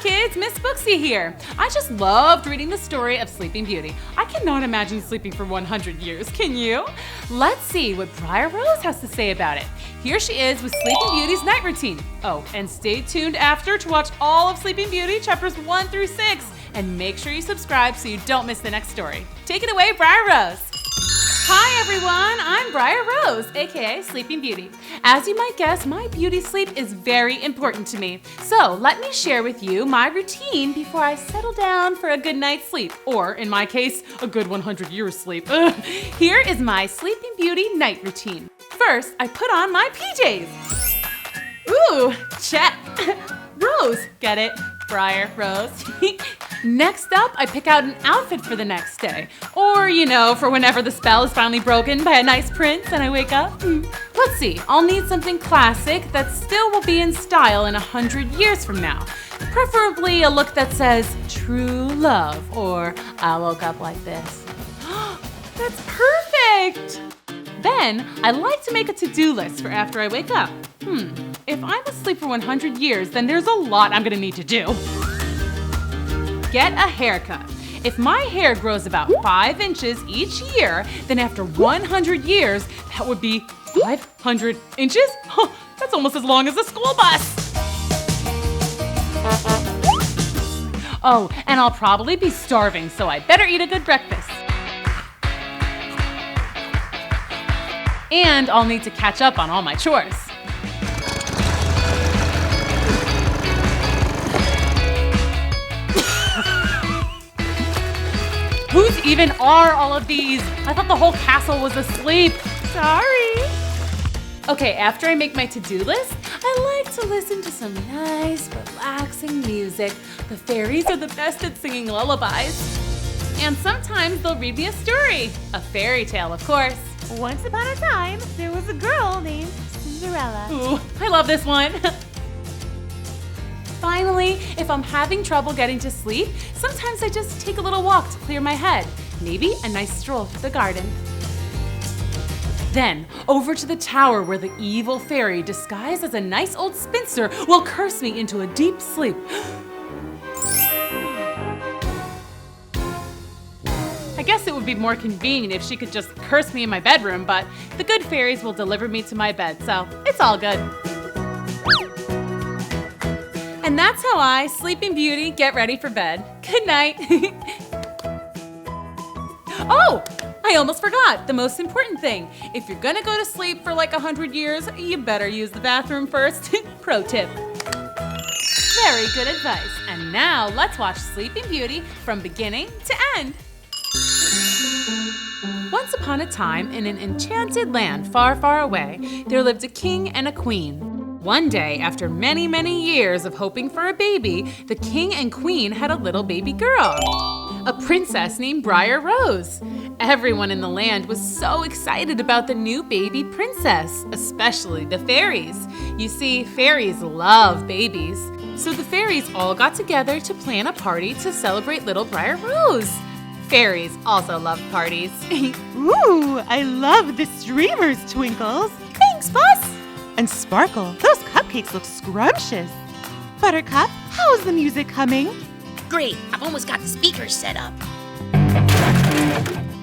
kids, Miss Booksy here. I just loved reading the story of Sleeping Beauty. I cannot imagine sleeping for 100 years, can you? Let's see what Briar Rose has to say about it. Here she is with Sleeping Beauty's night routine. Oh, and stay tuned after to watch all of Sleeping Beauty chapters 1 through 6. And make sure you subscribe so you don't miss the next story. Take it away, Briar Rose. Hi everyone, I'm Briar Rose, aka Sleeping Beauty. As you might guess, my beauty sleep is very important to me. So let me share with you my routine before I settle down for a good night's sleep, or in my case, a good 100 years sleep. Here is my Sleeping Beauty night routine. First, I put on my PJs. Ooh, check. Rose, get it? Briar Rose. Next up, I pick out an outfit for the next day. Or, for whenever the spell is finally broken by a nice prince and I wake up. Let's see, I'll need something classic that still will be in style in 100 years from now. Preferably a look that says, true love, or I woke up like this. That's perfect! Then, I like to make a to-do list for after I wake up. If I'm asleep for 100 years, then there's a lot I'm gonna need to do. Get a haircut. If my hair grows about 5 inches each year, then after 100 years, that would be 500 inches? That's almost as long as a school bus. Oh, and I'll probably be starving, so I better eat a good breakfast. And I'll need to catch up on all my chores. Whose even are all of these? I thought the whole castle was asleep. Sorry. Okay, after I make my to-do list, I like to listen to some nice, relaxing music. The fairies are the best at singing lullabies. And sometimes they'll read me a story. A fairy tale, of course. Once upon a time, there was a girl named Cinderella. Ooh, I love this one. Finally, if I'm having trouble getting to sleep, sometimes I just take a little walk to clear my head. Maybe a nice stroll through the garden. Then, over to the tower where the evil fairy, disguised as a nice old spinster, will curse me into a deep sleep. I guess it would be more convenient if she could just curse me in my bedroom, but the good fairies will deliver me to my bed, so it's all good. And that's how I, Sleeping Beauty, get ready for bed. Good night. Oh, I almost forgot the most important thing. If you're gonna go to sleep for like 100 years, you better use the bathroom first. Pro tip. Very good advice. And now let's watch Sleeping Beauty from beginning to end. Once upon a time, in an enchanted land far, far away, there lived a king and a queen. One day, after many, many years of hoping for a baby, the king and queen had a little baby girl, a princess named Briar Rose. Everyone in the land was so excited about the new baby princess, especially the fairies. You see, fairies love babies. So the fairies all got together to plan a party to celebrate little Briar Rose. Fairies also love parties. Ooh, I love the streamers, Twinkles. Thanks, boss. And Sparkle, those cupcakes look scrumptious. Buttercup, how's the music coming? Great, I've almost got the speakers set up.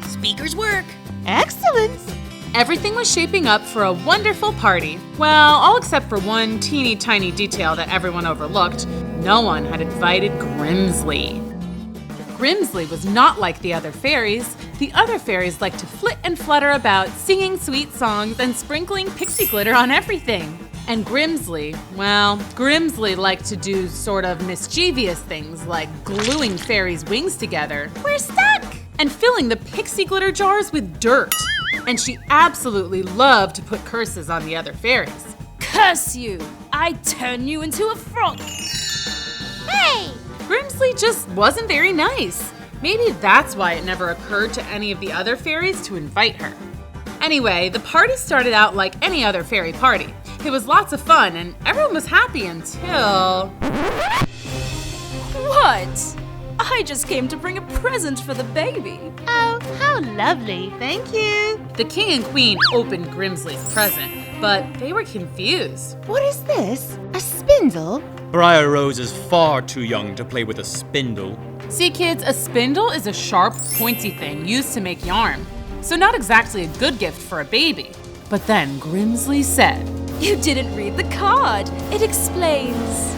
Speakers work. Excellent. Everything was shaping up for a wonderful party. Well, all except for one teeny tiny detail that everyone overlooked. No one had invited Grimsley. Grimsley was not like the other fairies. The other fairies liked to flit and flutter about, singing sweet songs and sprinkling pixie glitter on everything. And Grimsley liked to do sort of mischievous things like gluing fairies' wings together. We're stuck! And filling the pixie glitter jars with dirt. And she absolutely loved to put curses on the other fairies. Curse you! I turn you into a frog! Hey! Grimsley just wasn't very nice. Maybe that's why it never occurred to any of the other fairies to invite her. Anyway, the party started out like any other fairy party. It was lots of fun and everyone was happy until... What? I just came to bring a present for the baby. Oh, how lovely. Thank you. The king and queen opened Grimsley's present, but they were confused. What is this? A spin spindle? Briar Rose is far too young to play with a spindle. See, kids, a spindle is a sharp, pointy thing used to make yarn. So not exactly a good gift for a baby. But then Grimsley said, You didn't read the card. It explains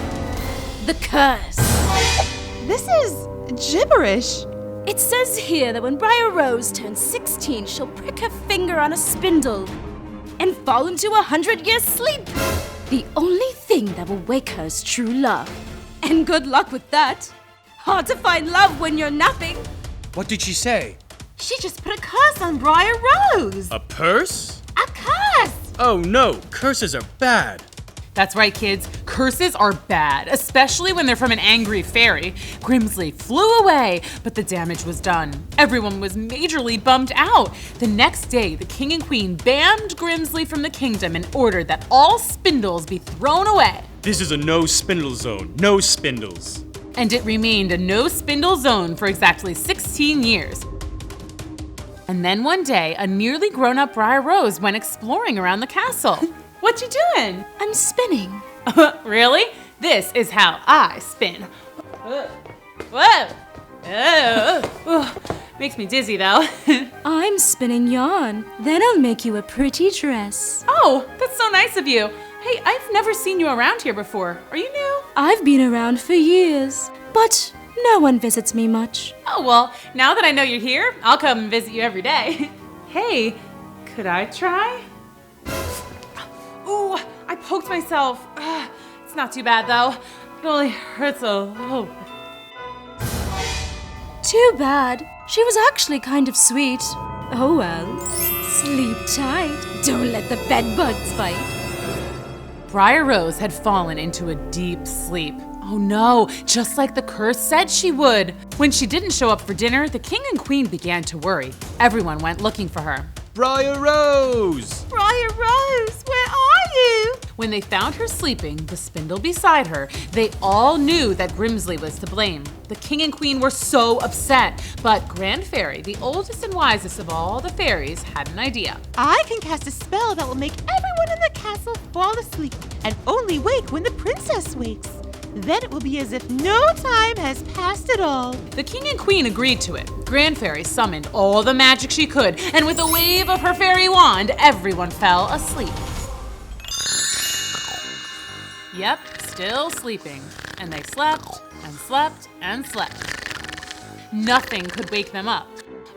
the curse. This is gibberish. It says here that when Briar Rose turns 16, she'll prick her finger on a spindle and fall into a 100-year sleep. The only thing that will wake her is true love. And good luck with that. Hard to find love when you're napping. What did she say? She just put a curse on Briar Rose. A purse? A curse! Oh no, curses are bad. That's right, kids. Curses are bad, especially when they're from an angry fairy. Grimsley flew away, but the damage was done. Everyone was majorly bummed out. The next day, the king and queen banned Grimsley from the kingdom and ordered that all spindles be thrown away. This is a no spindle zone. No spindles. And it remained a no spindle zone for exactly 16 years. And then one day, a nearly grown-up Briar Rose went exploring around the castle. What you doing? I'm spinning. Really? This is how I spin. Whoa! Oh. Makes me dizzy though. I'm spinning yarn. Then I'll make you a pretty dress. Oh, that's so nice of you. Hey, I've never seen you around here before. Are you new? I've been around for years, but no one visits me much. Oh, well, now that I know you're here, I'll come and visit you every day. Hey, could I try? Ooh, I poked myself. It's not too bad though. It only hurts a little bit. Too bad. She was actually kind of sweet. Oh well. Sleep tight. Don't let the bed bugs bite. Briar Rose had fallen into a deep sleep. Oh no, just like the curse said she would. When she didn't show up for dinner, the king and queen began to worry. Everyone went looking for her. Briar Rose! Briar Rose, where are you? When they found her sleeping, the spindle beside her, they all knew that Grimsley was to blame. The king and queen were so upset, but Grand Fairy, the oldest and wisest of all the fairies, had an idea. I can cast a spell that will make everyone in the castle fall asleep and only wake when the princess wakes. Then it will be as if no time has passed at all. The king and queen agreed to it. Grand Fairy summoned all the magic she could, and with a wave of her fairy wand, everyone fell asleep. Yep, still sleeping. And they slept and slept and slept. Nothing could wake them up.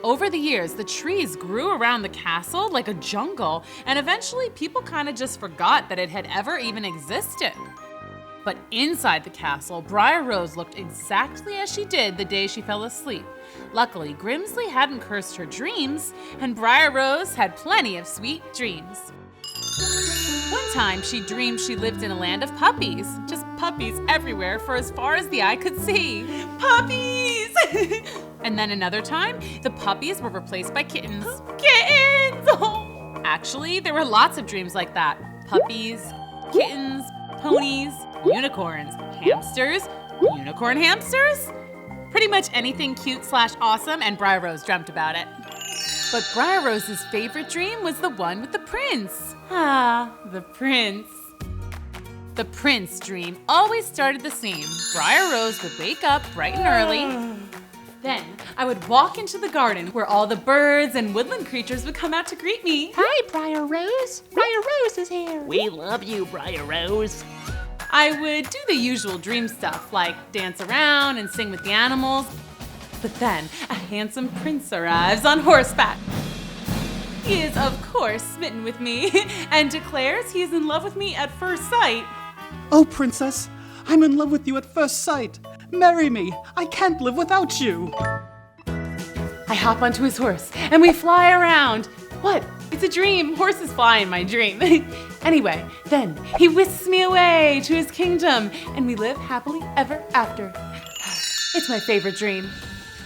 Over the years, the trees grew around the castle like a jungle, and eventually people kind of just forgot that it had ever even existed. But inside the castle, Briar Rose looked exactly as she did the day she fell asleep. Luckily, Grimsley hadn't cursed her dreams, and Briar Rose had plenty of sweet dreams. One time, she dreamed she lived in a land of puppies. Just puppies everywhere for as far as the eye could see. Puppies! And then another time, the puppies were replaced by kittens. Kittens! Oh. Actually, there were lots of dreams like that. Puppies, kittens, ponies, unicorns, hamsters, unicorn hamsters. Pretty much anything cute/awesome, and Briar Rose dreamt about it. But Briar Rose's favorite dream was the one with the prince. Ah, the prince. The prince dream always started the same. Briar Rose would wake up bright and early. Then I would walk into the garden where all the birds and woodland creatures would come out to greet me. Hi, Briar Rose. Briar Rose is here. We love you, Briar Rose. I would do the usual dream stuff like dance around and sing with the animals. But then a handsome prince arrives on horseback. He is, of course, smitten with me and declares he is in love with me at first sight. Oh, princess, I'm in love with you at first sight. Marry me. I can't live without you. I hop onto his horse and we fly around. What? It's a dream. Horses fly in my dream. Anyway, then he whisks me away to his kingdom and we live happily ever after. It's my favorite dream.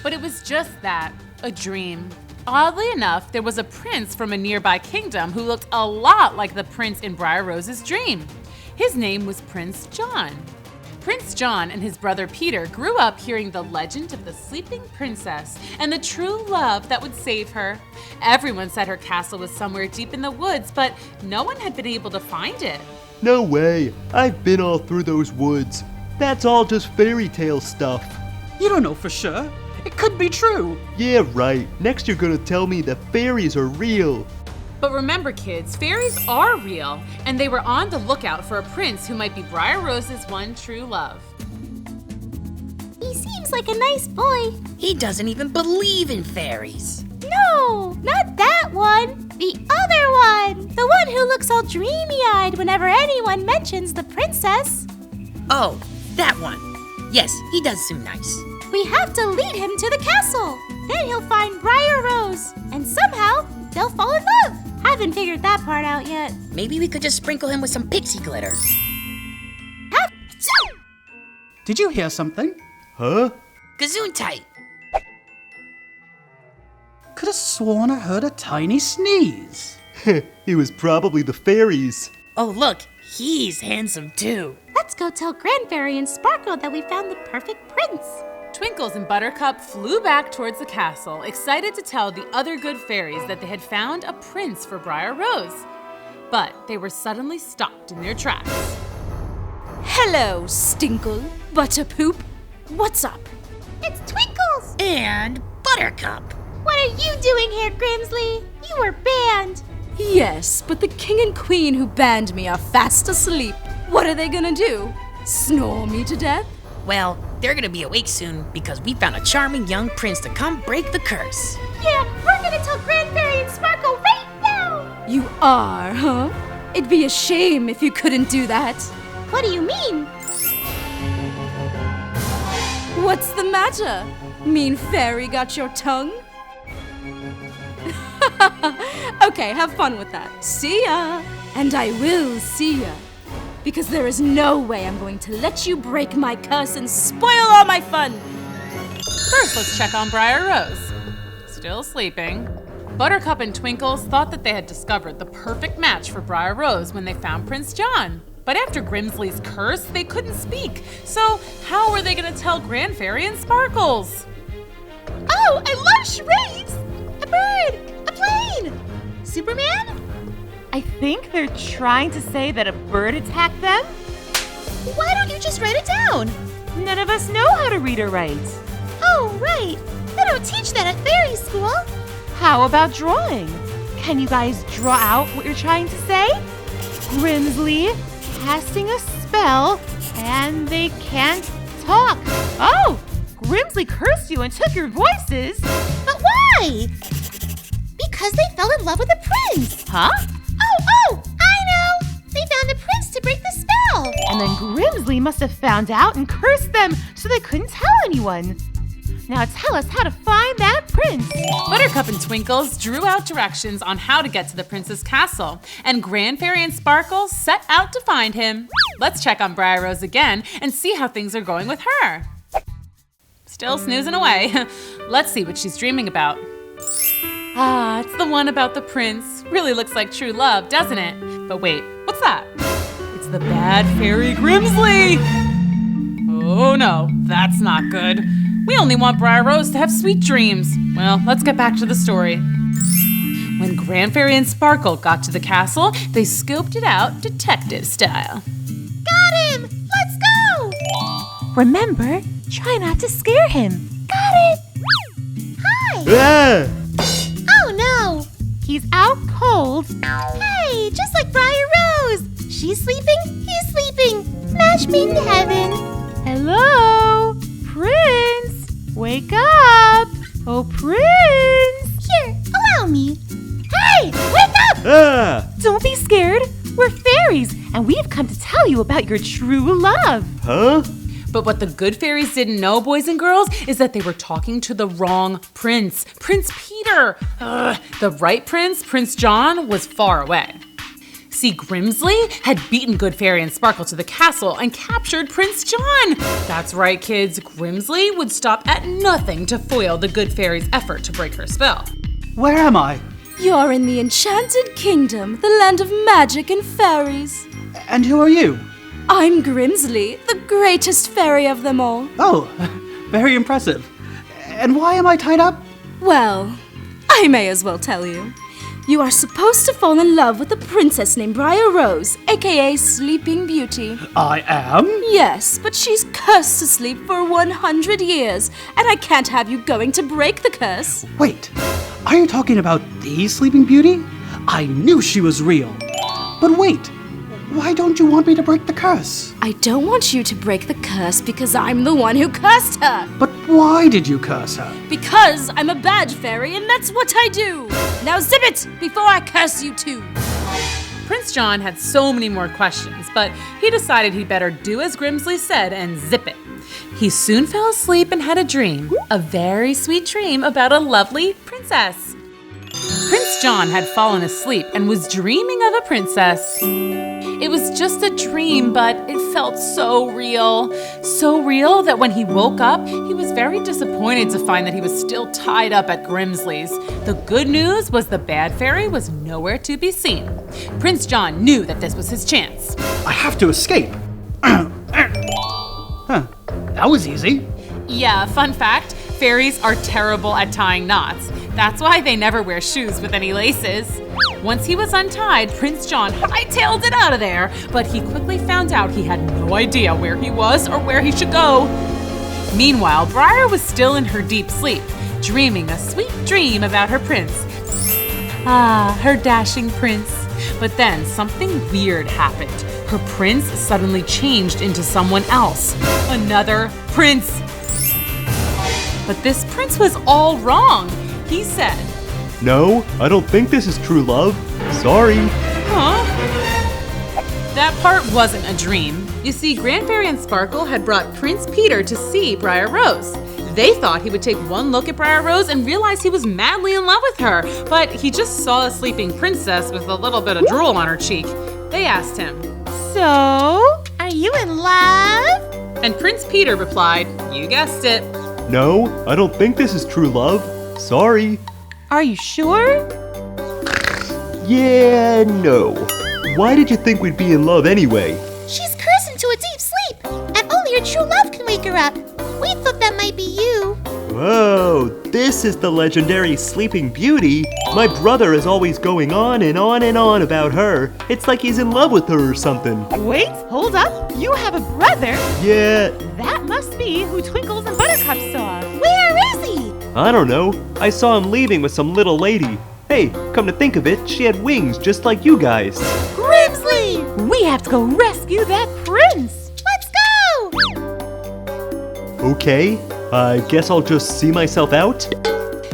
But it was just that, a dream. Oddly enough, there was a prince from a nearby kingdom who looked a lot like the prince in Briar Rose's dream. His name was Prince John. Prince John and his brother Peter grew up hearing the legend of the sleeping princess and the true love that would save her. Everyone said her castle was somewhere deep in the woods, but no one had been able to find it. No way. I've been all through those woods. That's all just fairy tale stuff. You don't know for sure. It could be true. Yeah, right. Next you're gonna tell me that fairies are real. But remember, kids, fairies are real, and they were on the lookout for a prince who might be Briar Rose's one true love. He seems like a nice boy. He doesn't even believe in fairies. No, not that one. The other one. The one who looks all dreamy-eyed whenever anyone mentions the princess. Oh, that one. Yes, he does seem nice. We have to lead him to the castle. Then he'll find Briar Rose, and somehow they'll fall in love. Haven't figured that part out yet. Maybe we could just sprinkle him with some pixie glitter. Did you hear something? Huh? Gesundheit. Could have sworn I heard a tiny sneeze. It was probably the fairies. Oh, look, he's handsome too. Let's go tell Grand Fairy and Sparkle that we found the perfect prince. Twinkles and Buttercup flew back towards the castle, excited to tell the other good fairies that they had found a prince for Briar Rose. But they were suddenly stopped in their tracks. Hello, Stinkle, Butterpoop. What's up? It's Twinkles! And Buttercup. What are you doing here, Grimsley? You were banned. Yes, but the king and queen who banned me are fast asleep. What are they gonna do? Snore me to death? Well, they're gonna be awake soon because we found a charming young prince to come break the curse. Yeah, we're gonna tell Grand Fairy and Sparkle right now! You are, huh? It'd be a shame if you couldn't do that. What do you mean? What's the matter? Mean fairy got your tongue? Okay, have fun with that. See ya! And I will see ya. Because there is no way I'm going to let you break my curse and spoil all my fun! First, let's check on Briar Rose. Still sleeping. Buttercup and Twinkles thought that they had discovered the perfect match for Briar Rose when they found Prince John. But after Grimsley's curse, they couldn't speak. So how were they going to tell Grand Fairy and Sparkles? Oh, I love charades! A bird! A plane! Superman? I think they're trying to say that a bird attacked them. Why don't you just write it down? None of us know how to read or write. Oh, right. They don't teach that at fairy school. How about drawing? Can you guys draw out what you're trying to say? Grimsley casting a spell, and they can't talk. Oh, Grimsley cursed you and took your voices. But why? Because they fell in love with the prince. Huh? Oh, I know. They found the prince to break the spell. And then Grimsley must have found out and cursed them so they couldn't tell anyone. Now tell us how to find that prince. Buttercup and Twinkles drew out directions on how to get to the prince's castle, and Grand Fairy and Sparkle set out to find him. Let's check on Briar Rose again and see how things are going with her. Still snoozing away. Let's see what she's dreaming about. Ah, it's the one about the prince. Really looks like true love, doesn't it? But wait, what's that? It's the bad fairy Grimsley! Oh no, that's not good. We only want Briar Rose to have sweet dreams. Well, let's get back to the story. When Grand Fairy and Sparkle got to the castle, they scoped it out detective style. Got him! Let's go! Remember, try not to scare him. Got it! Hi! Ah! Oh no! He's out cold. Hey, just like Briar Rose! She's sleeping, he's sleeping. Match made in heaven. Hello? Prince! Wake up! Oh, Prince! Here, allow me. Hey, wake up! Ah! Don't be scared. We're fairies, and we've come to tell you about your true love. Huh? But what the good fairies didn't know, boys and girls, is that they were talking to the wrong prince. Prince Peter! The right prince, Prince John, was far away. See, Grimsley had beaten Good Fairy and Sparkle to the castle and captured Prince John. That's right, kids. Grimsley would stop at nothing to foil the Good Fairy's effort to break her spell. Where am I? You're in the Enchanted Kingdom, the land of magic and fairies. And who are you? I'm Grimsley, the greatest fairy of them all. Oh, very impressive. And why am I tied up? Well, I may as well tell you. You are supposed to fall in love with a princess named Briar Rose, aka Sleeping Beauty. I am? Yes, but she's cursed to sleep for 100 years, and I can't have you going to break the curse. Wait, are you talking about the Sleeping Beauty? I knew she was real. But wait, why don't you want me to break the curse? I don't want you to break the curse because I'm the one who cursed her. But why did you curse her? Because I'm a bad fairy and that's what I do. Now zip it before I curse you too. Prince John had so many more questions, but he decided he'd better do as Grimsley said and zip it. He soon fell asleep and had a very sweet dream about a lovely princess. Prince John had fallen asleep and was dreaming of a princess. It was just a dream, but it felt so real. So real that when he woke up, he was very disappointed to find that he was still tied up at Grimsley's. The good news was the bad fairy was nowhere to be seen. Prince John knew that this was his chance. I have to escape. Huh, that was easy. Yeah, fun fact, fairies are terrible at tying knots. That's why they never wear shoes with any laces. Once he was untied, Prince John hightailed it out of there, but he quickly found out he had no idea where he was or where he should go. Meanwhile, Briar was still in her deep sleep, dreaming a sweet dream about her prince. Ah, her dashing prince. But then something weird happened. Her prince suddenly changed into someone else. Another prince. But this prince was all wrong. He said, No, I don't think this is true love. Sorry. huh? That part wasn't a dream. You see, Grand Fairy and Sparkle had brought Prince Peter to see Briar Rose. They thought he would take one look at Briar Rose and realize he was madly in love with her, but he just saw a sleeping princess with a little bit of drool on her cheek. They asked him, So, are you in love? and Prince Peter replied, you guessed it. No, I don't think this is true love. Sorry. Are you sure? Yeah, no. Why did you think we'd be in love anyway? She's cursed into a deep sleep, and only her true love can wake her up. We thought that might be you. Whoa, this is the legendary Sleeping Beauty. My brother is always going on and on and on about her. It's like he's in love with her or something. Wait, hold up. You have a brother? Yeah, That must be who Twinkles and Buttercup saw. Where is he? I don't know. I saw him leaving with some little lady. Hey, come to think of it, she had wings just like you guys. Grimsley! We have to go rescue that prince. Let's go! Okay, I guess I'll just see myself out.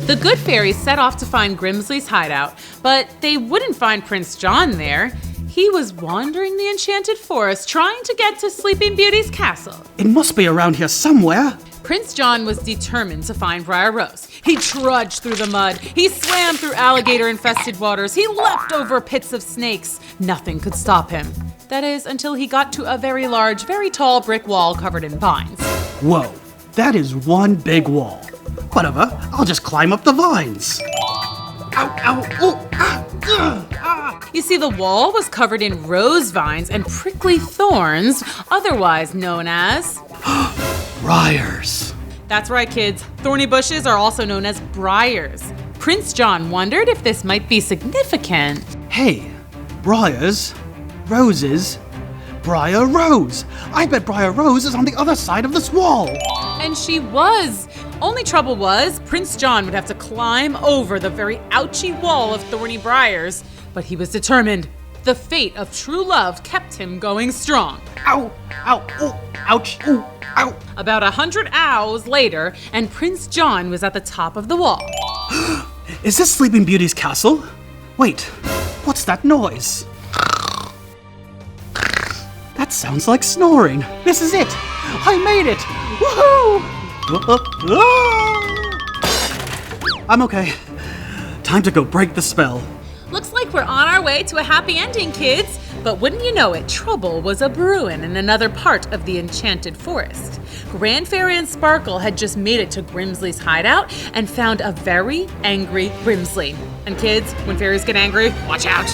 The good fairies set off to find Grimsley's hideout, but they wouldn't find Prince John there. He was wandering the enchanted forest trying to get to Sleeping Beauty's castle. It must be around here somewhere. Prince John was determined to find Briar Rose. He trudged through the mud. He swam through alligator-infested waters. He leapt over pits of snakes. Nothing could stop him. That is, until he got to a very large, very tall brick wall covered in vines. Whoa, that is one big wall. Whatever, I'll just climb up the vines. Ow, ow, oh, ah. You see, the wall was covered in rose vines and prickly thorns, otherwise known as... Briars. That's right, kids. Thorny bushes are also known as briars. Prince John wondered if this might be significant. Hey, briars, roses, Briar Rose. I bet Briar Rose is on the other side of this wall. And she was. Only trouble was, Prince John would have to climb over the very ouchy wall of thorny briars. But he was determined. The fate of true love kept him going strong. Ow, ow, oh, ouch, ooh, ow. About 100 hours later, and Prince John was at the top of the wall. Is this Sleeping Beauty's castle? Wait, what's that noise? That sounds like snoring. This is it. I made it. Woohoo! I'm okay. Time to go break the spell. Looks like we're on our way to a happy ending, kids. But wouldn't you know it, trouble was a-brewin' in another part of the enchanted forest. Grand Fairy and Sparkle had just made it to Grimsley's hideout and found a very angry Grimsley. And kids, when fairies get angry, watch out.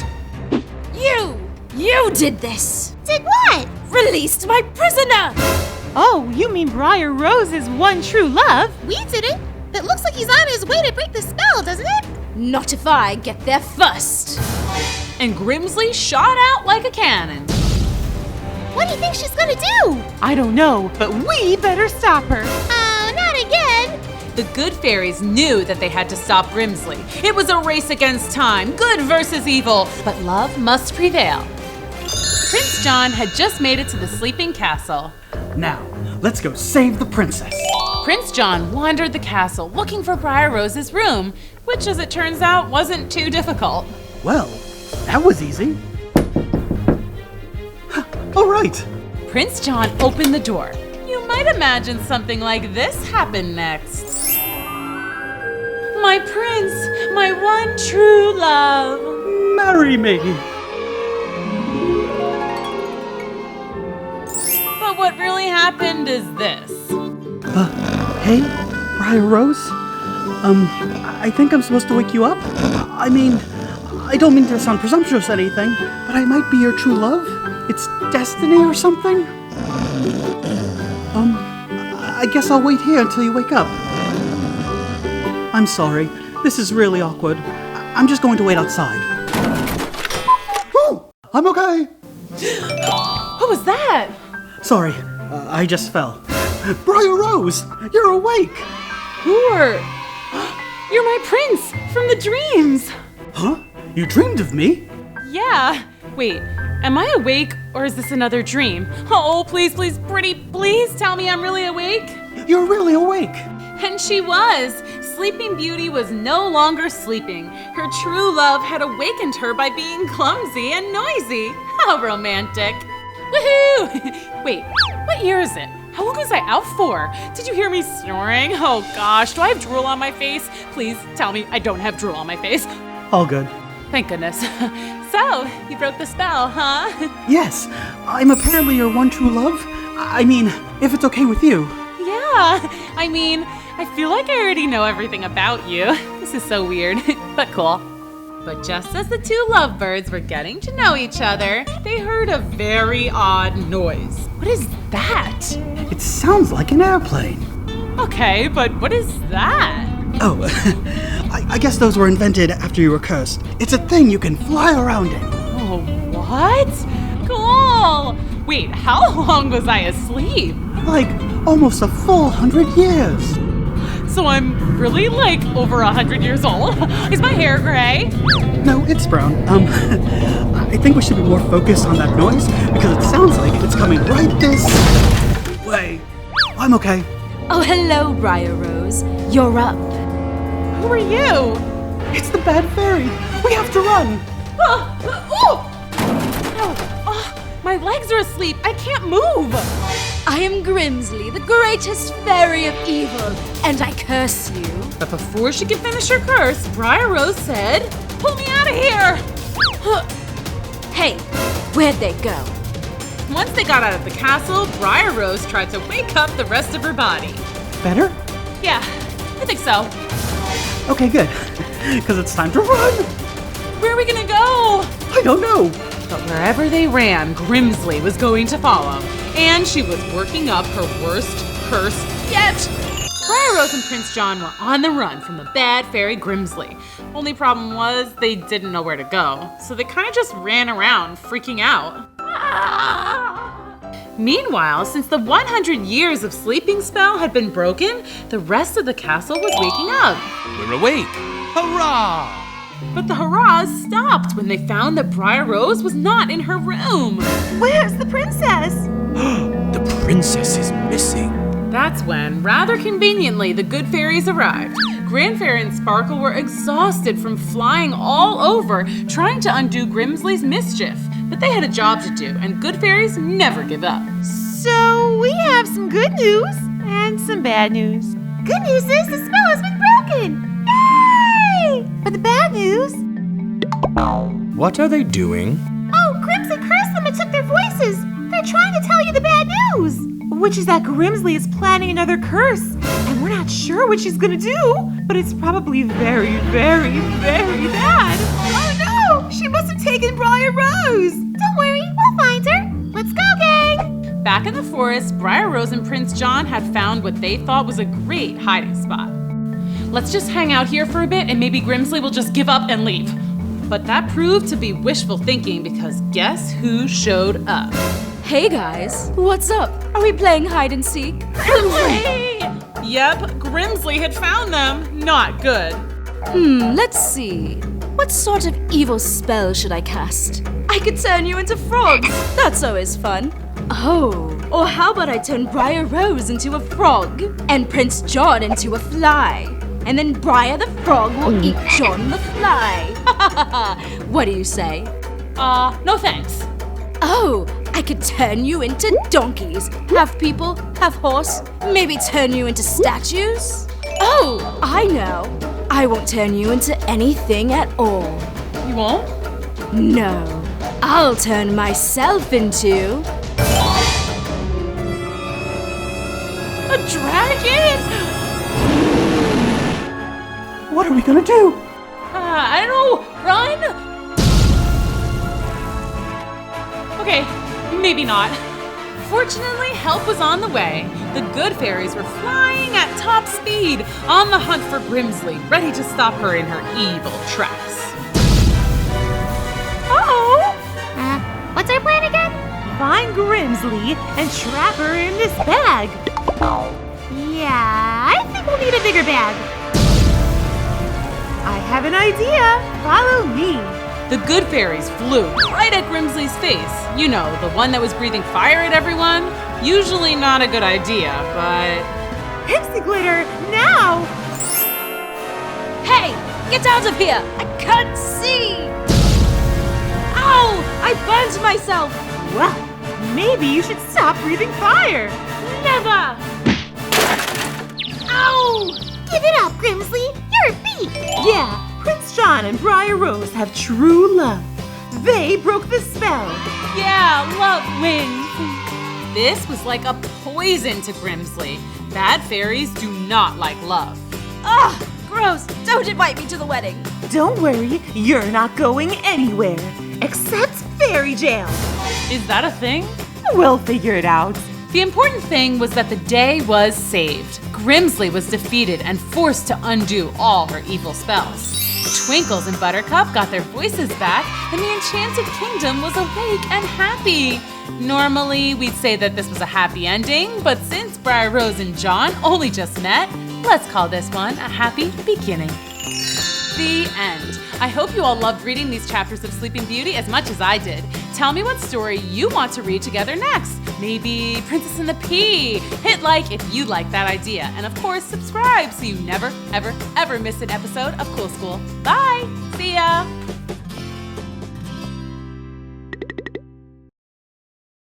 You did this! Did what? Released my prisoner! Oh, you mean Briar Rose's one true love? We did it. It looks like he's on his way to break the spell, doesn't it? Not if I get there first. And Grimsley shot out like a cannon. What do you think she's gonna do? I don't know, but we better stop her. Oh, not again. The good fairies knew that they had to stop Grimsley. It was a race against time, good versus evil, but love must prevail. Prince John had just made it to the sleeping castle. Now, let's go save the princess. Prince John wandered the castle looking for Briar Rose's room, which as it turns out wasn't too difficult. Well, that was easy. All right. Prince John opened the door. You might imagine something like this happened next. My prince, my one true love. Marry me. But what really happened is this. Hey, Briar Rose? I think I'm supposed to wake you up? I mean, I don't mean to sound presumptuous or anything, but I might be your true love? It's destiny or something? I guess I'll wait here until you wake up. I'm sorry. This is really awkward. I'm just going to wait outside. Woo! I'm okay. What was that? Sorry, I just fell. Briar Rose, you're awake. Who are... You're my prince from the dreams. Huh? You dreamed of me? Yeah. Wait, am I awake or is this another dream? Oh, please, please, pretty, please tell me I'm really awake. You're really awake. And she was. Sleeping Beauty was no longer sleeping. Her true love had awakened her by being clumsy and noisy. How romantic. Woohoo! Wait, what year is it? How long was I out for? Did you hear me snoring? Oh gosh, do I have drool on my face? Please tell me I don't have drool on my face. All good. Thank goodness. So, you broke the spell, huh? Yes, I'm apparently your one true love. I mean, if it's okay with you. Yeah, I mean, I feel like I already know everything about you. This is so weird, but cool. But just as the two lovebirds were getting to know each other, they heard a very odd noise. What is that? It sounds like an airplane. Okay, but what is that? Oh, I guess those were invented after you were cursed. It's a thing you can fly around in. Oh, what? Cool! Wait, how long was I asleep? Like almost a full 100 years. So I'm really like over 100 years old? Is my hair gray? No, it's brown. I think we should be more focused on that noise because it sounds like it's coming right this way. I'm okay. Oh, hello, Briar Rose. You're up. Who are you? It's the bad fairy. We have to run. My legs are asleep. I can't move. I am Grimsley, the greatest fairy of evil, and I curse you. But before she could finish her curse, Briar Rose said, "Pull me out of here!" Hey, where'd they go? Once they got out of the castle, Briar Rose tried to wake up the rest of her body. Better? Yeah, I think so. Okay, good. Because it's time to run. Where are we gonna go? I don't know. But wherever they ran, Grimsley was going to follow. And she was working up her worst curse yet. Briar Rose and Prince John were on the run from the bad fairy Grimsley. Only problem was they didn't know where to go, so they kind of just ran around, freaking out. Meanwhile, since the 100 years of sleeping spell had been broken, the rest of the castle was waking up. We're awake! Hurrah! But the hurrahs stopped when they found that Briar Rose was not in her room. Where's the princess? The princess is missing. That's when, rather conveniently, the good fairies arrived. Grand Fairy and Sparkle were exhausted from flying all over, trying to undo Grimsley's mischief. But they had a job to do, and good fairies never give up. So we have some good news and some bad news. Good news is the spell has been broken! Yay! But the bad news... What are they doing? Oh, Grimsley cursed them and took their voices. They're trying to tell you the bad news. Which is that Grimsley is planning another curse. And we're not sure what she's gonna do, but it's probably very, very, very bad. Oh no! She must have taken Briar Rose! Don't worry, we'll find her. Let's go, gang. Back in the forest, Briar Rose and Prince John had found what they thought was a great hiding spot. let's just hang out here for a bit and maybe Grimsley will just give up and leave. But that proved to be wishful thinking because guess who showed up? Hey guys, what's up? Are we playing hide and seek? Grimsley! Yep, Grimsley had found them. Not good. Let's see. What sort of evil spell should I cast? I could turn you into frogs. That's always fun. Oh, or how about I turn Briar Rose into a frog and Prince John into a fly? And then Briar the frog will eat John the fly. What do you say? No thanks. Oh, I could turn you into donkeys. Half people, half horse. Maybe turn you into statues. Oh, I know. I won't turn you into anything at all. You won't? No, I'll turn myself into A dragon? What are we gonna do? I don't know. Run? Okay, maybe not. Fortunately, help was on the way. The good fairies were flying at top speed, on the hunt for Grimsley, ready to stop her in her evil tracks. Uh-oh! What's our plan again? Find Grimsley and trap her in this bag. Yeah, I think we'll need a bigger bag. I have an idea. Follow me. The good fairies flew right at Grimsley's face. You know, the one that was breathing fire at everyone. Usually not a good idea, but... Pixie glitter, now! Hey, get out of here! I can't see! Ow! I burned myself! Well, maybe you should stop breathing fire. Never! Ow! Give it up, Grimsley. You're a beat. Yeah, Prince John and Briar Rose have true love. They broke the spell. Yeah, love wins. This was like a poison to Grimsley. Bad fairies do not like love. Ugh! Gross! Don't invite me to the wedding! Don't worry, you're not going anywhere. Except fairy jail. Is that a thing? We'll figure it out. The important thing was that the day was saved. Grimsley was defeated and forced to undo all her evil spells. Twinkles and Buttercup got their voices back, and the Enchanted Kingdom was awake and happy. Normally, we'd say that this was a happy ending, but since Briar Rose and John only just met, let's call this one a happy beginning. The end. I hope you all loved reading these chapters of Sleeping Beauty as much as I did. Tell me what story you want to read together next. Maybe Princess and the Pea. Hit like if you like that idea. And of course, subscribe so you never, ever, ever miss an episode of Cool School. Bye! See ya!